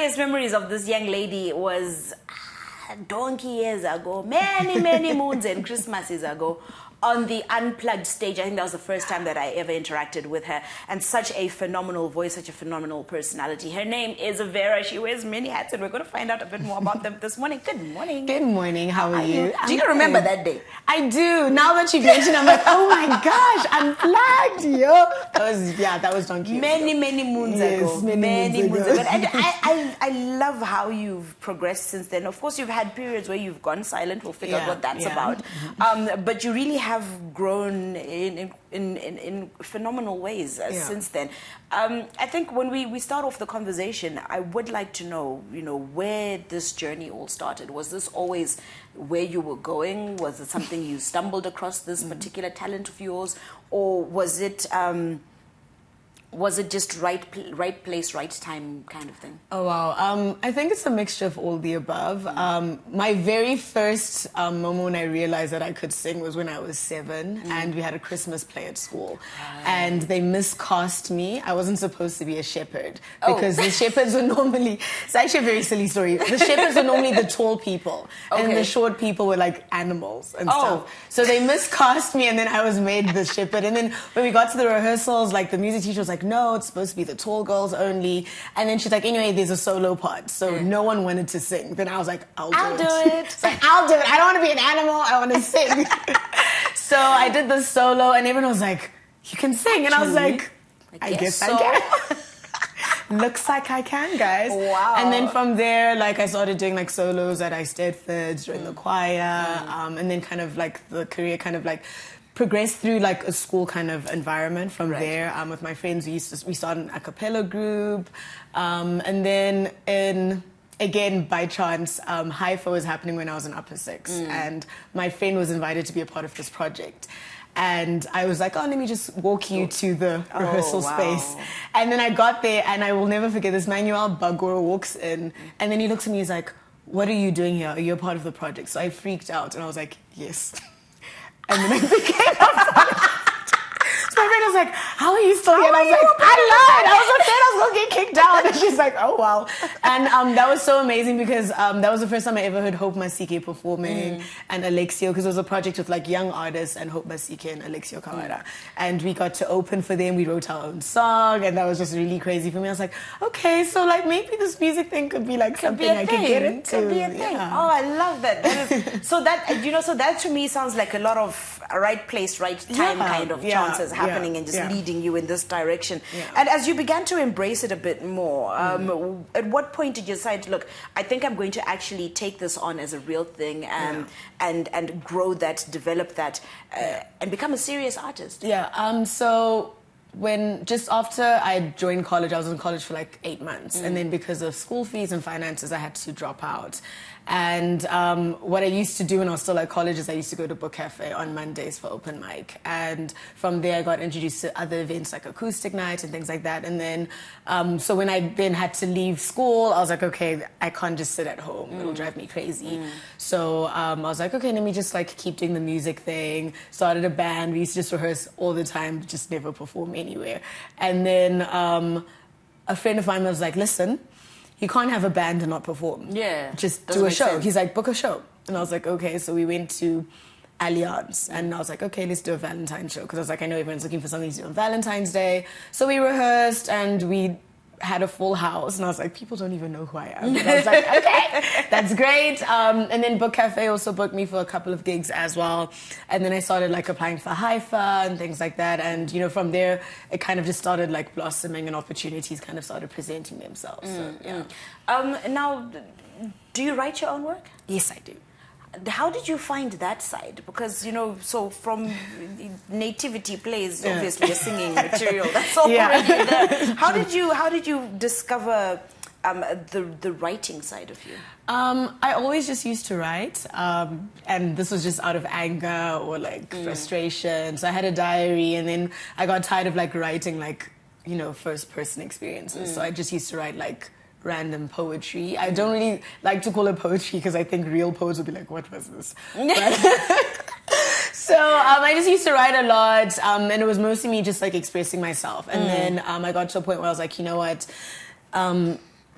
earliest memories of this young lady was donkey years ago, many moons and Christmases ago, on the Unplugged stage. I think that was the first time that I ever interacted with her. And such a phenomenal voice, such a phenomenal personality. Her name is Vera. She wears many hats, and we're going to find out a bit more about them this morning. Good morning. Good morning. How are you? Do you remember that day? I do. Now that you've mentioned, I'm like, oh my gosh, Unplugged, yo. That was donkey. Many moons ago. Many moons ago. And I love how you've progressed since then. Of course, you've had periods where you've gone silent. We'll figure out what that's about. But you really have grown in phenomenal ways since then. I think when we start off the conversation, I would like to know, where this journey all started. Was this always where you were going? Was it something you stumbled across, this particular talent of yours, or was it just right place, right time kind of thing? Oh, wow. I think it's a mixture of all the above. My very first moment when I realized that I could sing was when I was 7, and we had a Christmas play at school. And they miscast me. I wasn't supposed to be a shepherd because the shepherds were normally... It's actually a very silly story. The shepherds were normally the tall people, and the short people were like animals and stuff. So they miscast me, and then I was made the shepherd. And then when we got to the rehearsals, like the music teacher was like, no, it's supposed to be the tall girls only. And then she's like, anyway, there's a solo part. So no one wanted to sing. Then I was like, I'll do it. It's like, I'll do it. I don't want to be an animal. I want to sing. So I did the solo, and everyone was like, you can sing. And I was like, I guess I can. Looks like I can, guys. Wow. And then from there, like, I started doing like solos at Eisteddford, joined the choir, and then kind of like the career kind of like progressed through like a school kind of environment from there. With my friends, we started an a cappella group, and then again by chance, Haifa was happening when I was in upper 6, and my friend was invited to be a part of this project. And I was like, let me just walk you to the rehearsal space. And then I got there, and I will never forget this. Manuel Bagoro walks in, and then he looks at me, he's like, what are you doing here? Are you a part of the project? So I freaked out, and I was like, yes. And then I became a part. So my friend was like, how are you still here? And I was like, I lied. I was afraid I was going to get kicked out. And she's like, oh, wow. And that was so amazing because that was the first time I ever heard Hope Masike performing and Alexio, because it was a project with like young artists and Hope Masike and Alexio Kawara. And we got to open for them. We wrote our own song, and that was just really crazy for me. I was like, okay, so like maybe this music thing could be like something I could get into. Could be a thing. Oh, I love that. So that to me sounds like a lot of right place, right time kind of chances happening and just leading you in this direction. And as you began to embrace it a bit more, at what point did you decide, look, I think I'm going to actually take this on as a real thing and grow that, develop that, and become a serious artist? So when just after I joined college, I was in college for like 8 months, and then because of school fees and finances, I had to drop out. And what I used to do when I was still at college is I used to go to Book Cafe on Mondays for open mic. And from there, I got introduced to other events like acoustic night and things like that. And then, so when I then had to leave school, I was like, okay, I can't just sit at home. It'll drive me crazy. So I was like, okay, let me just like keep doing the music thing. Started a band. We used to just rehearse all the time, just never perform anywhere. And then a friend of mine was like, listen, you can't have a band and not perform. Just do a show. Sense. He's like, book a show. And I was like, okay. So we went to Allianz, and I was like, okay, let's do a Valentine's show. Because I was like, I know everyone's looking for something to do on Valentine's Day. So we rehearsed, and we had a full house, and I was like, people don't even know who I am. And I was like, okay, that's great. And then Book Cafe also booked me for a couple of gigs as well. And then I started like applying for Haifa and things like that. And from there, it kind of just started like blossoming, and opportunities kind of started presenting themselves. Now, do you write your own work? Yes, I do. How did you find that side? Because, so from nativity plays, obviously, a singing material. That's already there. How did you discover the writing side of you? I always just used to write, and this was just out of anger or like frustration. So I had a diary, and then I got tired of like writing like, first person experiences. So I just used to write like random poetry. I don't really like to call it poetry because I think real poets would be like, what was this? So I just used to write a lot, and it was mostly me just like expressing myself. And then I got to a point where I was like, you know what?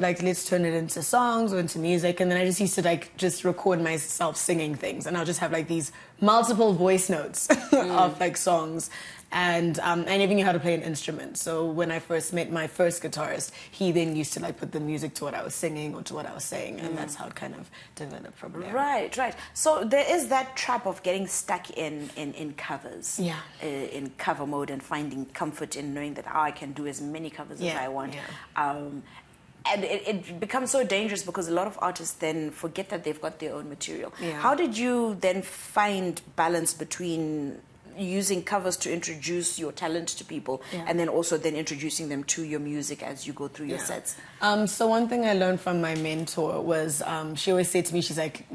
like, let's turn it into songs or into music. And then I just used to like just record myself singing things, and I'll just have like these multiple voice notes of like songs. And I never knew how to play an instrument. So when I first met my first guitarist, he then used to like put the music to what I was singing or to what I was saying, and that's how it kind of developed from there. Right, right. So there is that trap of getting stuck in covers, in cover mode, and finding comfort in knowing that I can do as many covers as I want. And it becomes so dangerous because a lot of artists then forget that they've got their own material. How did you then find balance between using covers to introduce your talent to people and then also then introducing them to your music as you go through your sets? So one thing I learned from my mentor was she always said to me, she's like,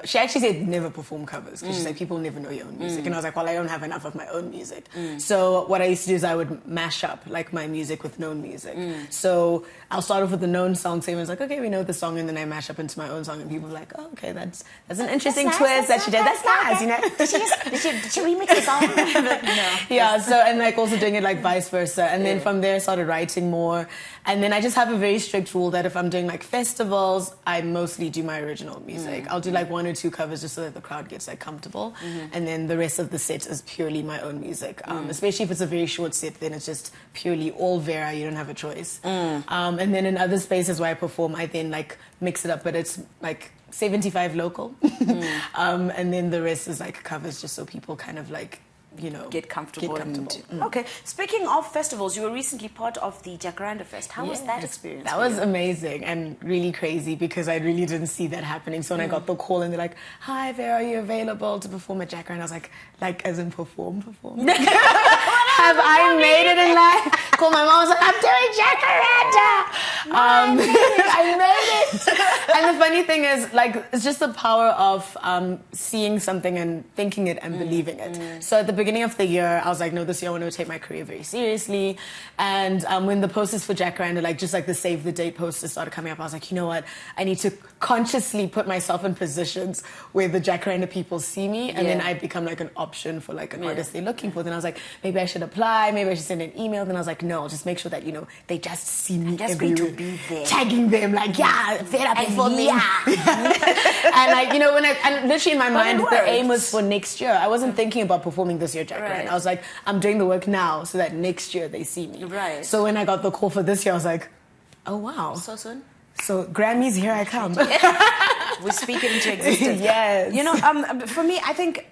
she actually said never perform covers, because she's like, people never know your own music. And I was like, well, I don't have enough of my own music. So what I used to do is I would mash up like my music with known music. So I'll start off with the known song, so everyone's like, okay, we know the song, and then I mash up into my own song, and people are like, oh, okay, that's an interesting twist that she did. That's nice, you know? Did she remix the song? No. Yeah, so, and like also doing it like vice versa. And then from there I started writing more. And then I just have a very strict rule that if I'm doing like festivals, I mostly do my original music. I'll do like 1 or 2 covers just so that the crowd gets like comfortable. And then the rest of the set is purely my own music. Especially if it's a very short set, then it's just purely all Vera, you don't have a choice. And then in other spaces where I perform, I then like mix it up, but it's like 75 local. And then the rest is like covers, just so people kind of like, you know, get comfortable. Okay, speaking of festivals, you were recently part of the Jacaranda Fest. How was that experience? That was amazing and really crazy, because I really didn't see that happening. So when I got the call and they're like, hi Vera, are you available to perform at Jacaranda? I was like as in perform? Have I made it in life? Call my mom, I was like, I'm doing Jacaranda! I made it! And the funny thing is, like, it's just the power of seeing something and thinking it and believing it. So at the beginning of the year, I was like, no, this year I want to take my career very seriously. And when the posters for Jacaranda, like just like the save the date posters started coming up, I was like, you know what? I need to consciously put myself in positions where the Jacaranda people see me, and then I become like an option for like an artist they're looking for. Then I was like, maybe I should apply, maybe I should send an email. Then I was like, no, I'll just make sure that, you know, they just see me everywhere, be there, tagging them like, Vera for me. And like, you know, and literally in my mind, the aim was for next year. I wasn't thinking about performing this year, Jacaranda. I was like, I'm doing the work now so that next year they see me. So when I got the call for this year, I was like, oh wow, so soon. So Grammys, here I come. We speak it into existence. Yes. You know, for me, I think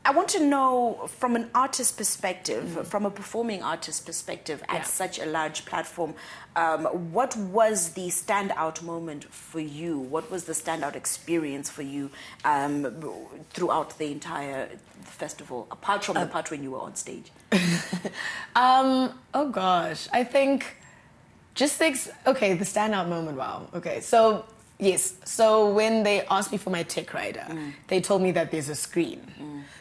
I want to know from an artist perspective, from a performing artist perspective at such a large platform, what was the standout moment for you? What was the standout experience for you throughout the entire festival, apart from the part when you were on stage? Oh gosh, I think just the standout moment. Wow. Okay, so yes, so when they asked me for my tech rider, they told me that there's a screen.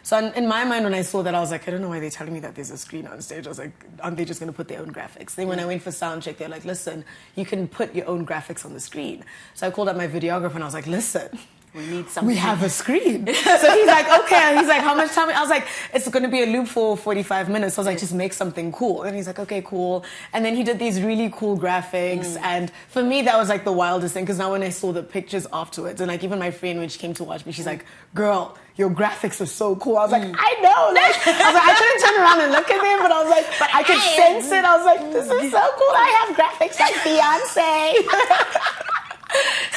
So in my mind, when I saw that, I was like, I don't know why they're telling me that there's a screen on stage. I was like, aren't they just going to put their own graphics? Then when I went for sound check, they're like, listen, you can put your own graphics on the screen. So I called up my videographer and I was like, listen, we need something. We have a screen. So he's like, okay. He's like, how much time? I was like, it's going to be a loop for 45 minutes. So I was like, just make something cool. And he's like, okay, cool. And then he did these really cool graphics. And for me, that was like the wildest thing, because now when I saw the pictures afterwards, and like even my friend, when she came to watch me, she's like, girl, your graphics are so cool. I was like, I know. Like, I was like, I couldn't turn around and look at them, but I was like, but I could sense it. I was like, this is so cool. I have graphics like Beyonce.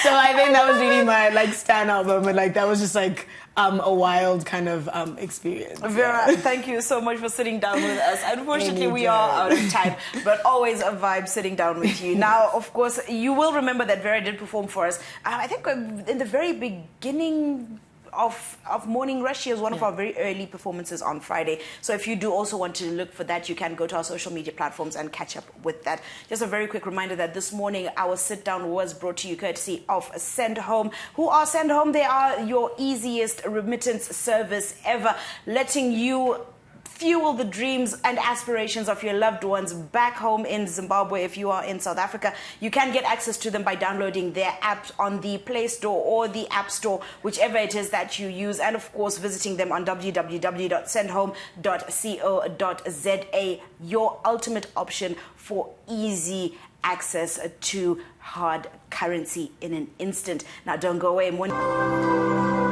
So I think that was really my like standout moment. Like that was just like a wild kind of experience. Vera, thank you so much for sitting down with us. Unfortunately, we are out of time, but always a vibe sitting down with you. Now, of course, you will remember that Vera did perform for us. I think in the very beginning of Morning Rush. She was one of our very early performances on Friday. So if you do also want to look for that, you can go to our social media platforms and catch up with that. Just a very quick reminder that this morning our sit down was brought to you courtesy of Send Home. Who are Send Home? They are your easiest remittance service ever, letting you fuel the dreams and aspirations of your loved ones back home in Zimbabwe. If you are in South Africa, you can get access to them by downloading their app on the Play Store or the App Store, whichever it is that you use, and of course visiting them on www.sendhome.co.za, your ultimate option for easy access to hard currency in an instant. Now don't go away.